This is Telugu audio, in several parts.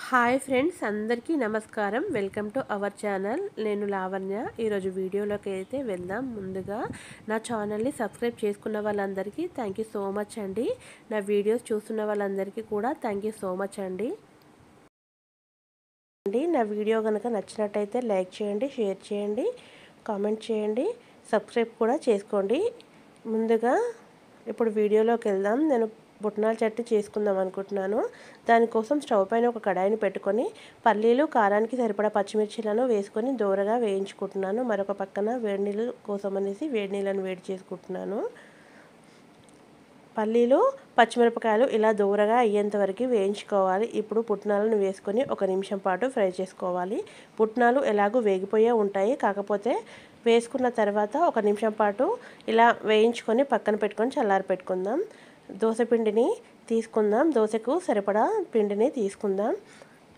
హాయ్ ఫ్రెండ్స్, అందరికీ నమస్కారం. Welcome to our channel. నేను లావణ్య. ఈరోజు వీడియోలోకి అయితే వెళ్దాం. ముందుగా నా ఛానల్ని సబ్స్క్రైబ్ చేసుకున్న వాళ్ళందరికీ థ్యాంక్ యూ సో మచ్ అండి. నా వీడియోస్ చూస్తున్న వాళ్ళందరికీ కూడా థ్యాంక్ యూ సో మచ్ అండి. నా వీడియో కనుక నచ్చినట్టయితే లైక్ చేయండి, షేర్ చేయండి, కామెంట్ చేయండి, సబ్స్క్రైబ్ కూడా చేసుకోండి. ముందుగా ఇప్పుడు వీడియోలోకి వెళ్దాం. నేను పుట్నాల చట్నీ చేసుకుందాం అనుకుంటున్నాను. దానికోసం స్టవ్ పైన ఒక కడాయిని పెట్టుకొని పల్లీలు, కారానికి సరిపడా పచ్చిమిర్చిలను వేసుకొని దోరగా వేయించుకుంటున్నాను. మరొక పక్కన వేడి నీళ్ళు కోసం అనేసి వేడి నీళ్ళను వేడి చేసుకుంటున్నాను. పల్లీలు, పచ్చిమిరపకాయలు ఇలా దూరగా అయ్యేంత వరకు వేయించుకోవాలి. ఇప్పుడు పుట్నాలను వేసుకొని 1 నిమిషం పాటు ఫ్రై చేసుకోవాలి. పుట్నాలు ఎలాగూ వేగిపోయే ఉంటాయి, కాకపోతే వేసుకున్న తర్వాత 1 నిమిషం పాటు ఇలా వేయించుకొని పక్కన పెట్టుకొని చల్లారి పెట్టుకుందాం. దోశ పిండిని తీసుకుందాం. దోశకు సరిపడా పిండిని తీసుకుందాం.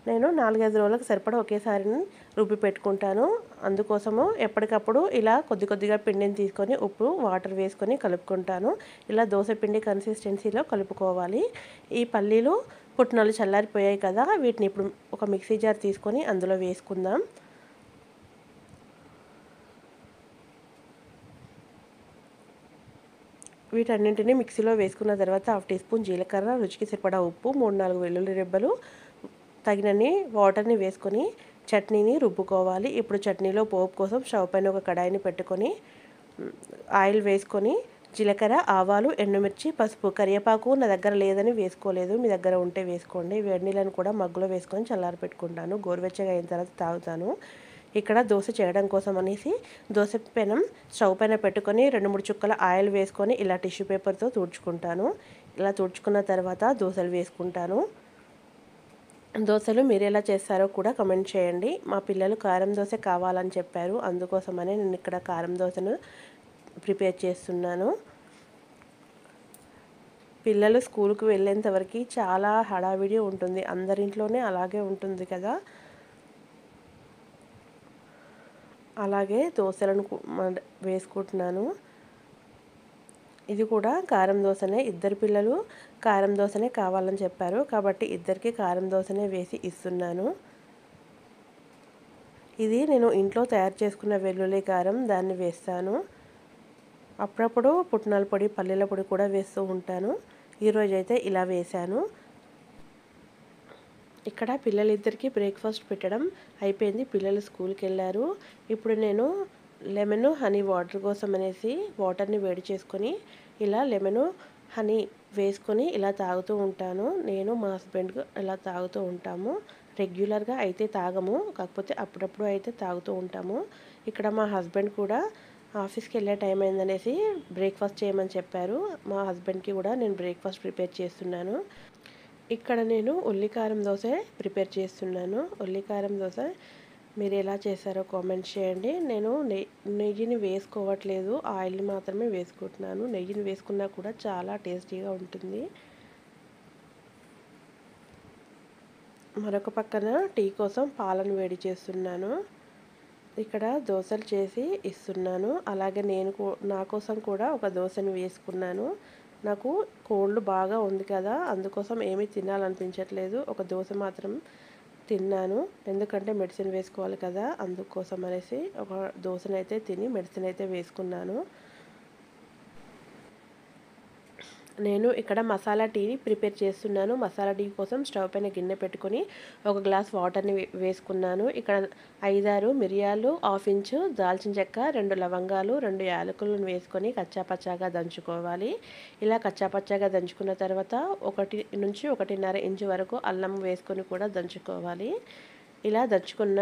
నేను 4-5 రోజులకు సరిపడా ఒకేసారి రుబ్బి పెట్టుకుంటాను. అందుకోసము ఎప్పటికప్పుడు ఇలా కొద్ది కొద్దిగా పిండిని తీసుకొని ఉప్పు, వాటర్ వేసుకొని కలుపుకుంటాను. ఇలా దోశ పిండి కన్సిస్టెన్సీలో కలుపుకోవాలి. ఈ పల్లీలు, పుట్నాలు చల్లారిపోయాయి కదా, వీటిని ఇప్పుడు ఒక మిక్సీ జార్ తీసుకొని అందులో వేసుకుందాం. వీటన్నింటినీ మిక్సీలో వేసుకున్న తర్వాత 1/2 టీ స్పూన్ జీలకర్ర, రుచికి సరిపడా ఉప్పు, 3-4 వెల్లుల్లి రెబ్బలు, తగినన్ని వాటర్ని వేసుకొని చట్నీని రుబ్బుకోవాలి. ఇప్పుడు చట్నీలో పోపు కోసం స్టవ్ పైన ఒక కడాయిని పెట్టుకొని ఆయిల్ వేసుకొని జీలకర్ర, ఆవాలు, ఎండుమిర్చి, పసుపు, కరివేపాకు నా దగ్గర లేదని వేసుకోలేదు, మీ దగ్గర ఉంటే వేసుకోండి. వేడి నీళ్ళని కూడా మగ్గులో వేసుకొని చల్లారి పెట్టుకుంటాను. గోరువెచ్చగా అయిన తర్వాత తాగుతాను. ఇక్కడ దోశ చేయడం కోసం అనేసి దోశ పెనం స్టవ్ పైన పెట్టుకొని 2-3 చుక్కల ఆయిల్ వేసుకొని ఇలా టిష్యూ పేపర్తో తుడుచుకుంటాను. ఇలా తుడుచుకున్న తర్వాత దోశలు వేసుకుంటాను. దోశలు మీరు ఎలా చేస్తారో కూడా కమెంట్ చేయండి. మా పిల్లలు కారం దోశ కావాలని చెప్పారు, అందుకోసమనే నేను ఇక్కడ కారం దోశను ప్రిపేర్ చేస్తున్నాను. పిల్లలు స్కూల్కి వెళ్ళేంత వరకు చాలా హడావిడి ఉంటుంది. అందరింట్లోనే అలాగే ఉంటుంది కదా. అలాగే దోశలను వేసుకుంటున్నాను. ఇది కూడా కారం దోశనే. 2 పిల్లలు కారం దోశనే కావాలని చెప్పారు, కాబట్టి ఇద్దరికి కారం దోశనే వేసి ఇస్తున్నాను. ఇది నేను ఇంట్లో తయారు చేసుకున్న వెల్లుల్లి కారం, దాన్ని వేస్తాను. అప్పుడప్పుడు పుట్నాల పొడి, పల్లీల పొడి కూడా వేస్తూ ఉంటాను. ఈరోజైతే ఇలా వేశాను. ఇక్కడ పిల్లలిద్దరికీ బ్రేక్ఫాస్ట్ పెట్టడం అయిపోయింది. పిల్లలు స్కూల్కి వెళ్ళారు. ఇప్పుడు నేను లెమన్, హనీ వాటర్ కోసం అనేసి వాటర్ని వేడి చేసుకొని ఇలా లెమన్, హనీ వేసుకొని ఇలా తాగుతూ ఉంటాను. నేను, మా హస్బెండ్ ఇలా తాగుతూ ఉంటాము. రెగ్యులర్గా అయితే తాగము, కాకపోతే అప్పుడప్పుడు అయితే తాగుతూ ఉంటాము. ఇక్కడ మా హస్బెండ్ కూడా ఆఫీస్కి వెళ్ళే టైం అయిందనేసి బ్రేక్ఫాస్ట్ చేయమని చెప్పారు. మా హస్బెండ్కి కూడా నేను బ్రేక్ఫాస్ట్ ప్రిపేర్ చేస్తున్నాను. ఇక్కడ నేను ఉల్లికారం దోశ ప్రిపేర్ చేస్తున్నాను. ఉల్లికారం దోశ మీరు ఎలా చేశారో కామెంట్ చేయండి. నేను నెయ్యిని వేసుకోవట్లేదు, ఆయిల్ని మాత్రమే వేసుకుంటున్నాను. నెయ్యిని వేసుకున్నా కూడా చాలా టేస్టీగా ఉంటుంది. మరొక పక్కన టీ కోసం పాలను వేడి చేస్తున్నాను. ఇక్కడ దోశలు చేసి ఇస్తున్నాను. అలాగే నేను నా కోసం కూడా ఒక దోశని వేసుకున్నాను. నాకు కోల్డ్ బాగా ఉంది కదా, అందుకోసం ఏమీ తినాలనిపించట్లేదు. ఒక దోశ మాత్రం తిన్నాను, ఎందుకంటే మెడిసిన్ వేసుకోవాలి కదా, అందుకోసం అనేసి ఒక దోశనైతే తిని మెడిసిన్ అయితే వేసుకున్నాను. నేను ఇక్కడ మసాలా టీని ప్రిపేర్ చేస్తున్నాను. మసాలా టీ కోసం స్టవ్ పైన గిన్నె పెట్టుకొని 1 గ్లాస్ వాటర్ని వేసుకున్నాను. ఇక్కడ 5-6 మిరియాలు, 1/2 ఇంచు దాల్చిన చెక్క, 2 లవంగాలు, 2 యాలకులను వేసుకొని కచ్చాపచ్చాగా దంచుకోవాలి. ఇలా కచ్చాపచ్చాగా దంచుకున్న తర్వాత 1 నుంచి 1.5 ఇంచు వరకు అల్లం వేసుకొని కూడా దంచుకోవాలి. ఇలా దంచుకున్న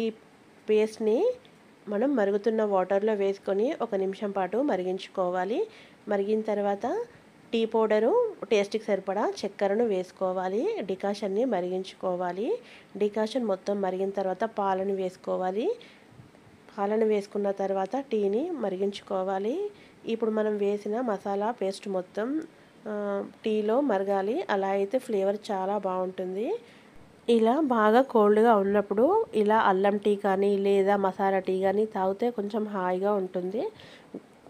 ఈ పేస్ట్ని మనం మరుగుతున్న వాటర్లో వేసుకొని 1 నిమిషం పాటు మరిగించుకోవాలి. మరిగిన తర్వాత టీ పౌడరు, టేస్ట్కి సరిపడా చక్కెరను వేసుకోవాలి. డికాషన్ని మరిగించుకోవాలి. డికాషన్ మొత్తం మరిగిన తర్వాత పాలను వేసుకోవాలి. పాలను వేసుకున్న తర్వాత టీని మరిగించుకోవాలి. ఇప్పుడు మనం వేసిన మసాలా పేస్ట్ మొత్తం టీలో మరగాలి. అలా అయితే ఫ్లేవర్ చాలా బాగుంటుంది. ఇలా బాగా కోల్డ్గా ఉన్నప్పుడు ఇలా అల్లం టీ కానీ లేదా మసాలా టీ కానీ తాగితే కొంచెం హాయిగా ఉంటుంది.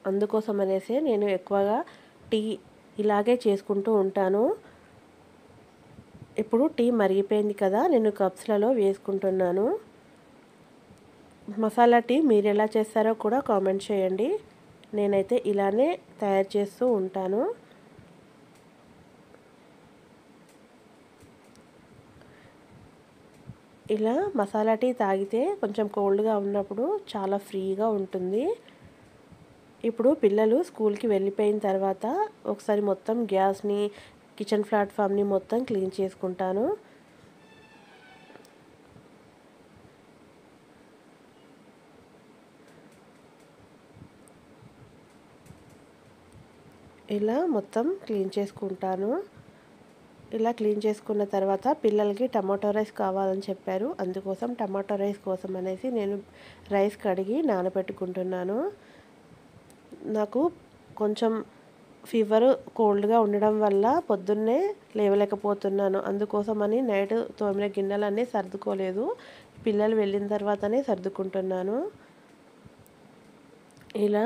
అందుకోసం అనేసి నేను ఎక్కువగా టీ ఇలాగే చేసుకుంటూ ఉంటాను. ఇప్పుడు టీ మరిగిపోయింది కదా, నేను కప్స్లలో వేసుకుంటున్నాను. మసాలా టీ మీరు ఎలా చేస్తారో కూడా కామెంట్ చేయండి. నేనైతే ఇలానే తయారు చేస్తూ ఉంటాను. ఇలా మసాలా టీ తాగితే కొంచెం కోల్డ్గా ఉన్నప్పుడు చాలా ఫ్రీగా ఉంటుంది. ఇప్పుడు పిల్లలు స్కూల్కి వెళ్ళిపోయిన తర్వాత ఒకసారి మొత్తం గ్యాస్ని, కిచెన్ ప్లాట్ఫామ్ని మొత్తం క్లీన్ చేసుకుంటాను. ఇలా మొత్తం క్లీన్ చేసుకుంటాను. ఇలా క్లీన్ చేసుకున్న తర్వాత పిల్లలకి టమాటో రైస్ కావాలని చెప్పారు. అందుకోసం టమాటో రైస్ కోసం అనేసి నేను రైస్ కడిగి నానబెట్టుకుంటున్నాను. నాకు కొంచెం ఫీవర్, కోల్డ్గా ఉండడం వల్ల పొద్దున్నే లేవలేకపోతున్నాను. అందుకోసమని నైట్ తోమిన గిన్నెలన్నీ సర్దుకోలేదు. పిల్లలు వెళ్ళిన తర్వాతనే సర్దుకుంటున్నాను. ఇలా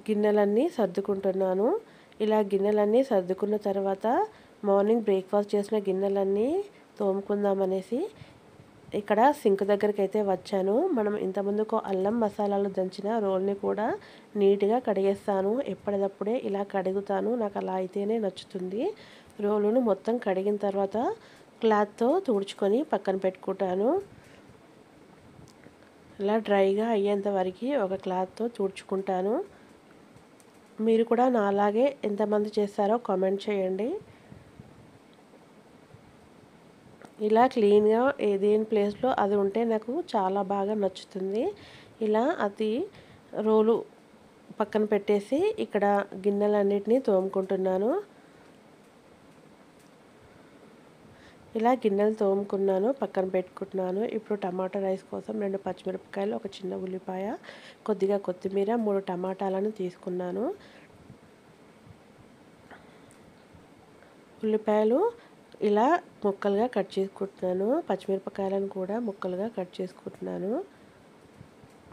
గిన్నెలన్నీ సర్దుకుంటున్నాను. ఇలా గిన్నెలన్నీ సర్దుకున్న తర్వాత మార్నింగ్ బ్రేక్ఫాస్ట్ చేసిన గిన్నెలన్నీ తోముకుందామనేసి ఇక్కడ సింక్ దగ్గరికి అయితే వచ్చాను. మనం ఇంతకుముందుకు అల్లం మసాలాలు దంచిన రోల్ని కూడా నీట్గా కడిగేస్తాను. ఎప్పటికప్పుడే ఇలా కడుగుతాను. నాకు అలా అయితేనే నచ్చుతుంది. రోలును మొత్తం కడిగిన తర్వాత క్లాత్తో తుడుచుకొని పక్కన పెట్టుకుంటాను. ఇలా డ్రైగా అయ్యేంత వరకు ఒక క్లాత్తో తుడుచుకుంటాను. మీరు కూడా నాలాగే ఎంతమంది చేస్తారో కామెంట్ చేయండి. ఇలా క్లీన్గా ఏదేని ప్లేస్లో అది ఉంటే నాకు చాలా బాగా నచ్చుతుంది. ఇలా అది రోలు పక్కన పెట్టేసి ఇక్కడ గిన్నెలన్నిటినీ తోముకుంటున్నాను. ఇలా గిన్నెలు తోముకున్నాను, పక్కన పెట్టుకుంటున్నాను. ఇప్పుడు టమాటా రైస్ కోసం 2 పచ్చిమిరపకాయలు, ఒక చిన్న ఉల్లిపాయ, కొద్దిగా కొత్తిమీర, 3 టమాటాలను తీసుకున్నాను. ఉల్లిపాయలు ఇలా ముక్కలుగా కట్ చేసుకుంటున్నాను. పచ్చిమిరపకాయలను కూడా ముక్కలుగా కట్ చేసుకుంటున్నాను.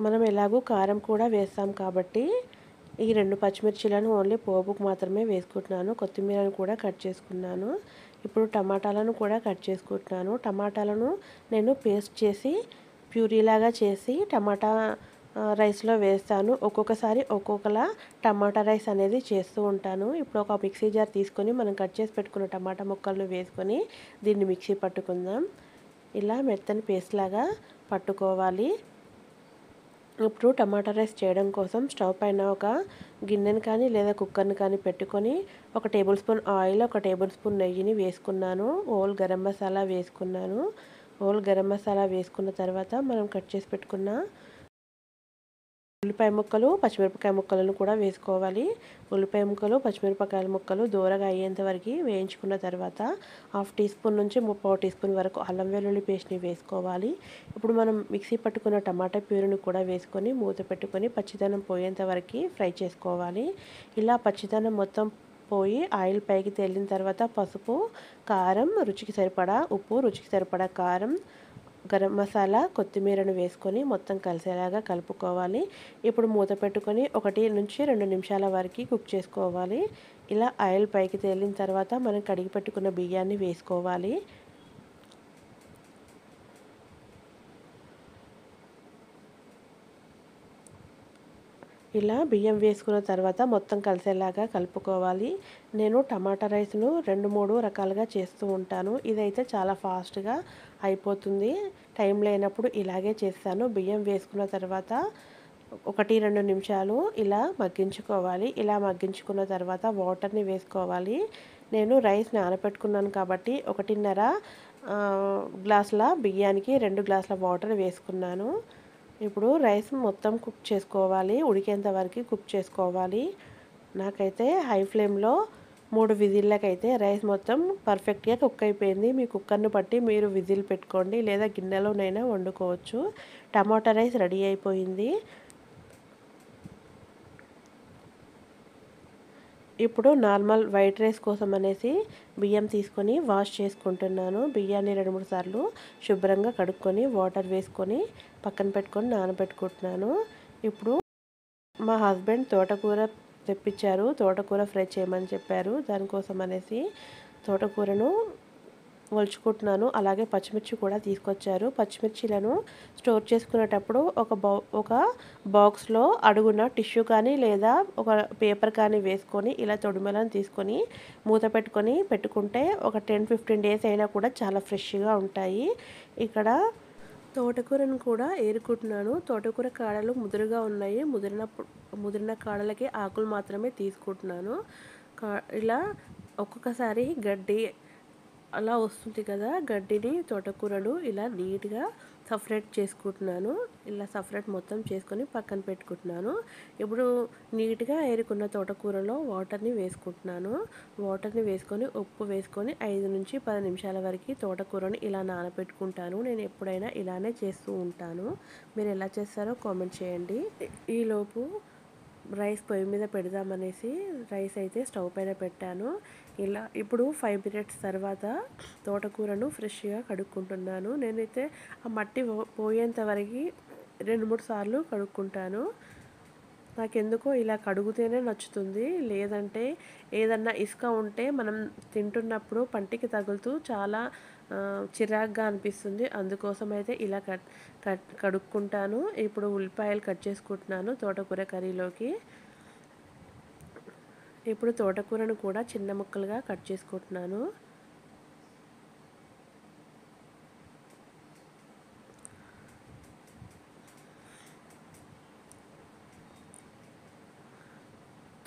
మనం ఎలాగూ కారం కూడా వేస్తాం కాబట్టి ఈ 2 పచ్చిమిర్చిలను ఓన్లీ పోపుకు మాత్రమే వేసుకుంటున్నాను. కొత్తిమీరను కూడా కట్ చేసుకున్నాను. ఇప్పుడు టమాటాలను కూడా కట్ చేసుకుంటున్నాను. టమాటాలను నేను పేస్ట్ చేసి ప్యూరీలాగా చేసి టమాటా రైస్లో వేస్తాను. ఒక్కొక్కసారి ఒక్కొక్కలా టమాటా రైస్ అనేది చేస్తూ ఉంటాను. ఇప్పుడు ఒక మిక్సీ జార్ తీసుకొని మనం కట్ చేసి పెట్టుకున్న టమాటా ముక్కలను వేసుకొని దీన్ని మిక్సీ పట్టుకుందాం. ఇలా మెత్తని పేస్ట్ లాగా పట్టుకోవాలి. ఇప్పుడు టమాటా రైస్ చేయడం కోసం స్టవ్ పైన ఒక గిన్నెని కానీ లేదా కుక్కర్ని కానీ పెట్టుకొని 1 table spoon oil, 1 table spoon నెయ్యిని వేసుకున్నాను. హోల్ గరం మసాలా వేసుకున్నాను. హోల్ గరం మసాలా వేసుకున్న తర్వాత మనం కట్ చేసి పెట్టుకున్న ఉల్లిపాయ ముక్కలు, పచ్చిమిరపకాయ ముక్కలను కూడా వేసుకోవాలి. ఉల్లిపాయ ముక్కలు, పచ్చిమిరపకాయల ముక్కలు దూరగా అయ్యేంత వరకు వేయించుకున్న తర్వాత 1/2 టీ స్పూన్ నుంచి 3/4 టీ స్పూన్ వరకు అల్లం వెల్లుల్లి పేస్ట్ని వేసుకోవాలి. ఇప్పుడు మనం మిక్సీ పట్టుకున్న టమాటా ప్యూరీని కూడా వేసుకొని మూత పెట్టుకొని పచ్చిదనం పోయేంత వరకు ఫ్రై చేసుకోవాలి. ఇలా పచ్చిదనం మొత్తం పోయి ఆయిల్ పైకి తేలిన తర్వాత పసుపు, కారం, రుచికి సరిపడా ఉప్పు, రుచికి సరిపడా కారం, గరం మసాలా, కొత్తిమీరను వేసుకొని మొత్తం కలిసేలాగా కలుపుకోవాలి. ఇప్పుడు మూత పెట్టుకొని 1 నుంచి 2 నిమిషాల వరకు కుక్ చేసుకోవాలి. ఇలా ఆయిల్ పైకి తేలిన తర్వాత మనం కడిగి పెట్టుకున్న బియ్యాన్ని వేసుకోవాలి. ఇలా బియ్యం వేసుకున్న తర్వాత మొత్తం కలిసేలాగా కలుపుకోవాలి. నేను టమాటా రైస్ను 2-3 రకాలుగా చేస్తూ ఉంటాను. ఇదైతే చాలా ఫాస్ట్గా అయిపోతుంది. టైం లేనప్పుడు ఇలాగే చేస్తాను. బియ్యం వేసుకున్న తర్వాత 1-2 నిమిషాలు ఇలా మగ్గించుకోవాలి. ఇలా మగ్గించుకున్న తర్వాత వాటర్ని వేసుకోవాలి. నేను రైస్ నానబెట్టుకున్నాను కాబట్టి 1.5 గ్లాసుల బియ్యానికి 2 గ్లాసుల వాటర్ వేసుకున్నాను. ఇప్పుడు రైస్ మొత్తం కుక్ చేసుకోవాలి. ఉడికేంత వరకు కుక్ చేసుకోవాలి. నాకైతే హై ఫ్లేమ్లో 3 విజిల్లకైతే రైస్ మొత్తం పర్ఫెక్ట్గా కుక్ అయిపోయింది. మీ కుక్కర్ని బట్టి మీరు విజిల్ పెట్టుకోండి, లేదా గిన్నెలోనైనా వండుకోవచ్చు. టమాటా రైస్ రెడీ అయిపోయింది. ఇప్పుడు నార్మల్ వైట్ రైస్ కోసం అనేసి బియ్యం తీసుకొని వాష్ చేసుకుంటున్నాను. బియ్యాన్ని 2-3 సార్లు శుభ్రంగా కడుక్కొని వాటర్ వేసుకొని పక్కన పెట్టుకొని నానబెట్టుకుంటున్నాను. ఇప్పుడు మా హస్బెండ్ తోటకూర తెప్పించారు. తోటకూర ఫ్రై చేయమని చెప్పారు. దానికోసం అనేసి తోటకూరను ఒలుచుకుంటున్నాను. అలాగే పచ్చిమిర్చి కూడా తీసుకొచ్చారు. పచ్చిమిర్చిలను స్టోర్ చేసుకునేటప్పుడు ఒక బాక్స్లో అడుగున టిష్యూ కానీ లేదా ఒక పేపర్ కానీ వేసుకొని ఇలా తొడిమెలను తీసుకొని మూత పెట్టుకొని పెట్టుకుంటే ఒక 10-15 డేస్ అయినా కూడా చాలా ఫ్రెష్గా ఉంటాయి. ఇక్కడ తోటకూరను కూడా ఏరుకుంటున్నాను. తోటకూర కాడలు ముదురుగా ఉన్నాయి. ముదిరిన కాడలకి ఆకులు మాత్రమే తీసుకుంటున్నాను. ఇలా ఒక్కొక్కసారి గడ్డి అలా వస్తుంది కదా, గడ్డిని తోటకూరను ఇలా నీట్గా సపరేట్ చేసుకుంటున్నాను. ఇలా సపరేట్ మొత్తం చేసుకొని పక్కన పెట్టుకుంటున్నాను. ఇప్పుడు నీట్గా ఏరుకున్న తోటకూరలో వాటర్ని వేసుకుంటున్నాను. వాటర్ని వేసుకొని ఉప్పు వేసుకొని 5-10 నిమిషాల వరకు తోటకూరని ఇలా నానబెట్టుకుంటాను. నేను ఎప్పుడైనా ఇలానే చేస్తూ ఉంటాను. మీరు ఎలా చేస్తారో కామెంట్ చేయండి. ఈలోపు రైస్ పొయ్యి మీద పెడదామనేసి రైస్ అయితే స్టవ్ పైన పెట్టాను. ఇలా ఇప్పుడు 5 మినిట్స్ తర్వాత తోటకూరను ఫ్రెష్గా కడుక్కుంటున్నాను. నేనైతే ఆ మట్టి పోయేంత వరకు 2-3 సార్లు కడుక్కుంటాను. నాకెందుకో ఇలా కడుగుతేనే నచ్చుతుంది. లేదంటే ఏదన్నా ఇసుక ఉంటే మనం తింటున్నప్పుడు పంటికి తగులుతూ చాలా చిరాగ్గా అనిపిస్తుంది. అందుకోసం అయితే ఇలా కడుక్కుంటాను. ఇప్పుడు ఉల్లిపాయలు కట్ చేసుకుంటున్నాను తోటకూర కర్రీలోకి. ఇప్పుడు తోటకూరను కూడా చిన్న ముక్కలుగా కట్ చేసుకుంటున్నాను.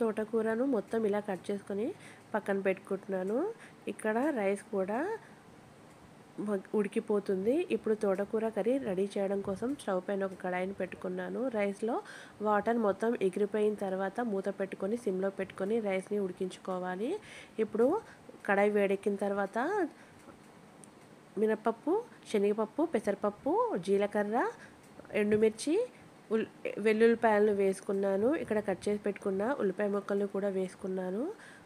తోటకూరను మొత్తం ఇలా కట్ చేసుకొని పక్కన పెట్టుకుంటున్నాను. ఇక్కడ రైస్ కూడా ఉడికిపోతుంది. ఇప్పుడు తోటకూర కర్రీ రెడీ చేయడం కోసం స్టవ్ పైన ఒక కడాయిని పెట్టుకున్నాను. రైస్లో వాటర్ మొత్తం ఎగిరిపోయిన తర్వాత మూత పెట్టుకొని సిమ్లో పెట్టుకొని రైస్ని ఉడికించుకోవాలి. ఇప్పుడు కడాయి వేడెక్కిన తర్వాత మినపప్పు, శనగపప్పు, పెసరపప్పు, జీలకర్ర, ఎండుమిర్చి, వెల్లుల్లిపాయలను వేసుకున్నాను. ఇక్కడ కట్ చేసి పెట్టుకున్న ఉల్లిపాయ ముక్కలను కూడా వేసుకున్నాను.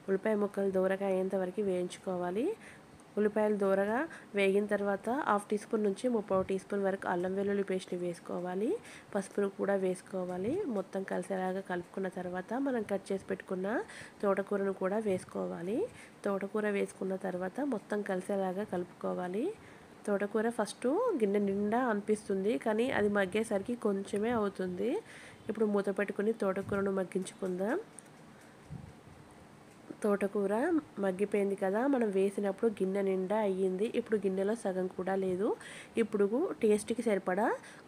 ఉల్లిపాయ ముక్కలు దూరగా అయ్యేంత వరకు వేయించుకోవాలి. ఉల్లిపాయలు దూరగా వేగిన తర్వాత 1/2 టీ స్పూన్ నుంచి 3/4 టీ స్పూన్ వరకు అల్లం వెల్లుల్లి పేస్ట్ని వేసుకోవాలి. పసుపును కూడా వేసుకోవాలి. మొత్తం కలిసేలాగా కలుపుకున్న తర్వాత మనం కట్ చేసి పెట్టుకున్న తోటకూరను కూడా వేసుకోవాలి. తోటకూర వేసుకున్న తర్వాత మొత్తం కలిసేలాగా కలుపుకోవాలి. తోటకూర ఫస్ట్ గిన్నె నిండా అనిపిస్తుంది, కానీ అది మగ్గేసరికి కొంచెమే అవుతుంది. ఇప్పుడు మూత పెట్టుకుని తోటకూరను మగ్గించుకుందాం. తోటకూర మగ్గిపోయింది కదా, మనం వేసినప్పుడు గిన్నె నిండా అయ్యింది. ఇప్పుడు గిన్నెలో సగం కూడా లేదు. ఇప్పుడు టేస్ట్కి సరిపడా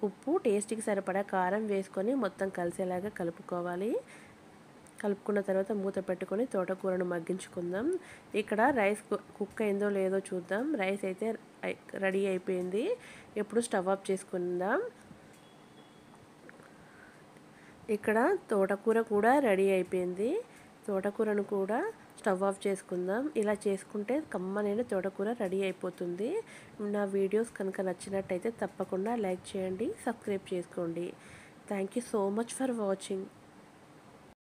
ఉప్పు, టేస్ట్కి సరిపడా కారం వేసుకొని మొత్తం కలిసేలాగా కలుపుకోవాలి. కలుపుకున్న తర్వాత మూత పెట్టుకొని తోటకూరను మగ్గించుకుందాం. ఇక్కడ రైస్ కుక్ అయిందో లేదో చూద్దాం. రైస్ అయితే రెడీ అయిపోయింది. ఇప్పుడు స్టవ్ ఆఫ్ చేసుకుందాం. ఇక్కడ తోటకూర కూడా రెడీ అయిపోయింది. తోటకూరను కూడా స్టవ్ ఆఫ్ చేసుకుందాం. ఇలా చేసుకుంటే కమ్మనైన తోటకూర రెడీ అయిపోతుంది. నా వీడియోస్ కనుక నచ్చినట్టయితే తప్పకుండా లైక్ చేయండి, సబ్స్క్రైబ్ చేసుకోండి. Thank you so much for watching.